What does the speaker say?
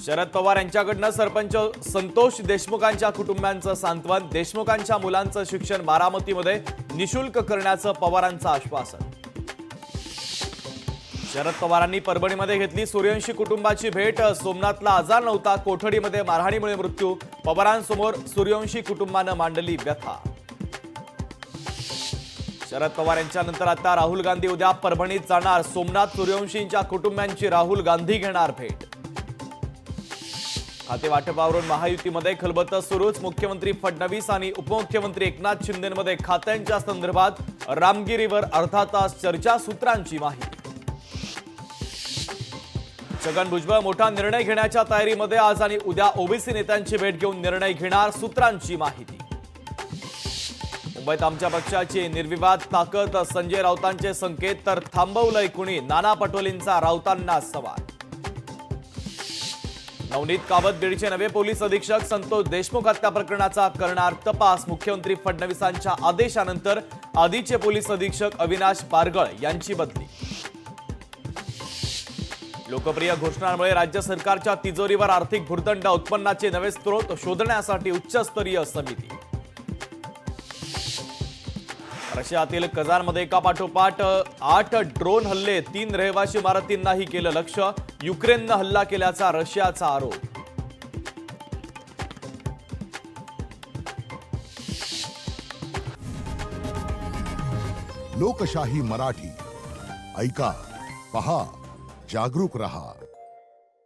शरद पवार यांच्याकडनं सरपंच संतोष देशमुखांच्या कुटुंबियांचं सांत्वन. देशमुखांच्या मुलांचं शिक्षण बारामतीमध्ये निशुल्क करण्याचं पवारांचं आश्वासन. शरद पवारांनी परभणीमध्ये घेतली सूर्यवंशी कुटुंबाची भेट. सोमनाथला आजार नव्हता, कोठडीमध्ये मारहाणीमुळे मृत्यू. पवारांसमोर सूर्यवंशी कुटुंबानं मांडली व्यथा. शरद पवार यांच्यानंतर आता राहुल गांधी उद्या परभणीत जाणार. सोमनाथ सूर्यवंशींच्या कुटुंबियांची राहुल गांधी घेणार भेट. खाते वाटपावरून महायुतीमध्ये खलबत सुरूच. मुख्यमंत्री फडणवीस आणि उपमुख्यमंत्री एकनाथ शिंदेमध्ये खात्यांच्या संदर्भात रामगिरीवर अर्धा तास चर्चा. सूत्रांची माहिती. छगन भुजबळ मोठा निर्णय घेण्याच्या तयारीमध्ये. आज आणि उद्या ओबीसी नेत्यांची भेट घेऊन निर्णय घेणार. सूत्रांची माहिती. मुंबईत आमच्या पक्षाची निर्विवाद ताकद. संजय राऊतांचे संकेत. तर थांबवलंय कुणी? नाना पटोलेंचा राऊतांना सवाल. नवनीत कावत बीडचे नवे पोलीस अधीक्षक. संतोष देशमुख हत्या प्रकरणाचा करणार तपास. मुख्यमंत्री फडणवीसांच्या आदेशानंतर आधीचे पोलीस अधीक्षक अविनाश बारगळ यांची बदली. लोकप्रिय घोषणांमुळे राज्य सरकारच्या तिजोरीवर आर्थिक भुर्दंड. उत्पन्नाचे नवे स्रोत शोधण्यासाठी उच्चस्तरीय समिती. रशियातील कझानमध्ये एकापाठोपाठ 8 ड्रोन हल्ले. 3 रहिवासी इमारतींनाही केलं लक्ष्य. युक्रेननं हल्ला केल्याचा रशियाचा आरोप. लोकशाही मराठी ऐका, पहा, जागरूक रहा.